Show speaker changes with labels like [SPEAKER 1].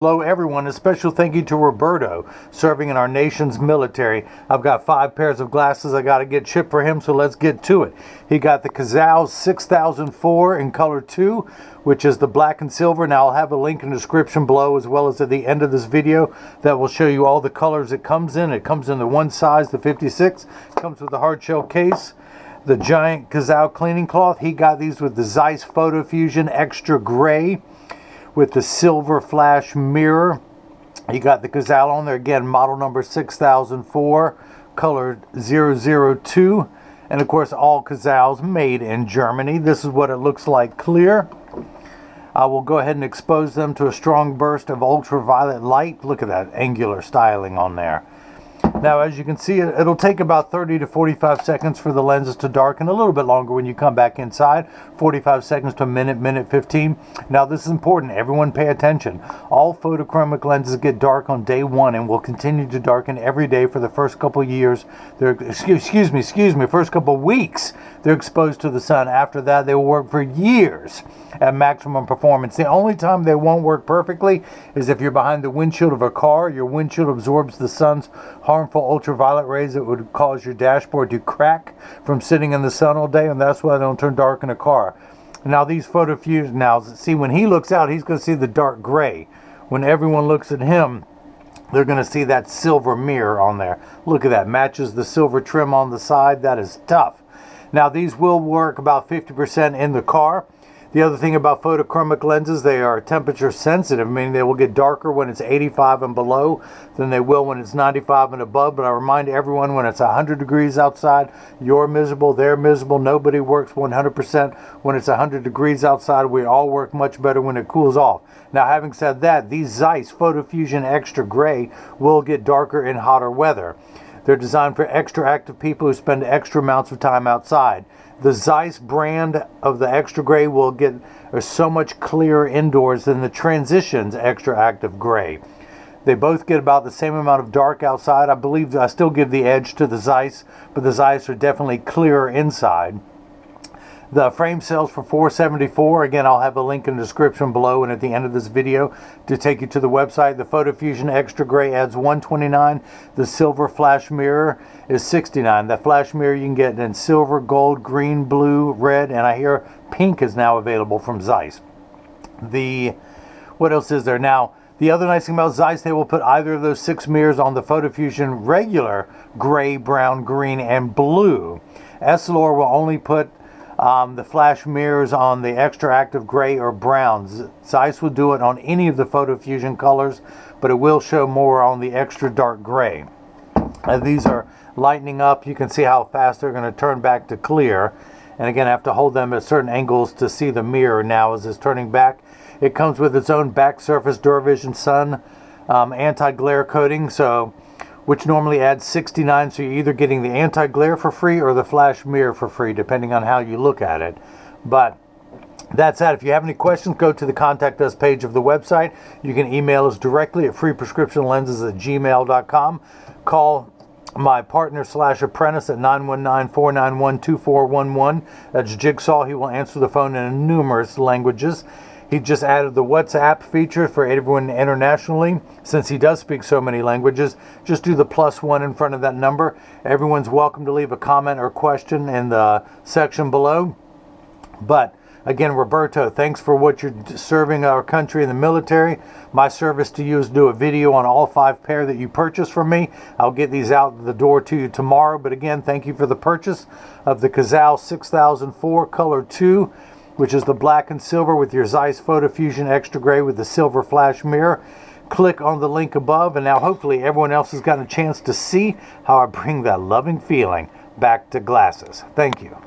[SPEAKER 1] Hello everyone, a special thank you to Roberto, serving in our nation's military. I've got 5 pairs of glasses I got to get shipped for him, so let's get to it. He got the Cazal 6004 in color 2, which is the black and silver. Now I'll have a link in the description below, as well as at the end of this video, that will show you all the colors it comes in. It comes in the one size, the 56, comes with the hard shell case. The giant Cazal cleaning cloth, he got these with the Zeiss PhotoFusion Extra Gray, with the silver flash mirror. You got the Cazal on there, again, model number 6004, color 002, and of course all Cazals made in Germany. This is what it looks like clear. I will go ahead and expose them to a strong burst of ultraviolet light. Look at that angular styling on there. Now, as you can see, it'll take about 30 to 45 seconds for the lenses to darken, a little bit longer when you come back inside, 45 seconds to a minute 15. Now, this is important. Everyone pay attention. All photochromic lenses get dark on day 1 and will continue to darken every day for the first couple years. First couple weeks they're exposed to the sun. After that, they will work for years at maximum performance. The only time they won't work perfectly is if you're behind the windshield of a car. Your windshield absorbs the sun's harmful ultraviolet rays that would cause your dashboard to crack from sitting in the sun all day, and that's why they don't turn dark in a car. Now these PhotoFusion, now see, when he looks out, he's going to see the dark gray. When everyone looks at him, they're going to see that silver mirror on there. Look at that, matches the silver trim on the side. That is tough. Now these will work about 50% in the car. The other thing about photochromic lenses, they are temperature sensitive, meaning they will get darker when it's 85 and below than they will when it's 95 and above. But I remind everyone, when it's 100 degrees outside, you're miserable, they're miserable. Nobody works 100% when it's 100 degrees outside. We all work much better when it cools off. Now, having said that, these Zeiss PhotoFusion Extra Gray will get darker in hotter weather. They're designed for extra active people who spend extra amounts of time outside. The Zeiss brand of the Extra Gray will get so much clearer indoors than the Transitions Extra Active Gray. They both get about the same amount of dark outside. I believe I still give the edge to the Zeiss, but the Zeiss are definitely clearer inside. The frame sells for $474. Again, I'll have a link in the description below and at the end of this video to take you to the website. The PhotoFusion Extra Gray adds $129. The silver flash mirror is $69. That flash mirror you can get in silver, gold, green, blue, red, and I hear pink is now available from Zeiss. What else is there? Now, the other nice thing about Zeiss, they will put either of those 6 mirrors on the PhotoFusion regular gray, brown, green, and blue. Essilor will only put the flash mirrors on the extra active gray or brown. Zeiss will do it on any of the PhotoFusion colors, but it will show more on the extra dark gray. As these are lightening up, you can see how fast they're going to turn back to clear. And again, I have to hold them at certain angles to see the mirror now as it's turning back. It comes with its own back surface DuraVision Sun anti-glare coating, which normally adds $69, so you're either getting the anti-glare for free or the flash mirror for free, depending on how you look at it. But that's that. If you have any questions, go to the Contact Us page of the website. You can email us directly at freeprescriptionlenses@gmail.com. Call my partner/apprentice at 919-491-2411. That's Jigsaw. He will answer the phone in numerous languages. He just added the WhatsApp feature for everyone internationally. Since he does speak so many languages, just do the +1 in front of that number. Everyone's welcome to leave a comment or question in the section below. But again, Roberto, thanks for what you're serving our country in the military. My service to you is to do a video on all 5 pair that you purchase from me. I'll get these out the door to you tomorrow. But again, thank you for the purchase of the Cazal 6004 color 2. Which is the black and silver with your Zeiss PhotoFusion Extra Gray with the silver flash mirror. Click on the link above, and now hopefully everyone else has gotten a chance to see how I bring that loving feeling back to glasses. Thank you.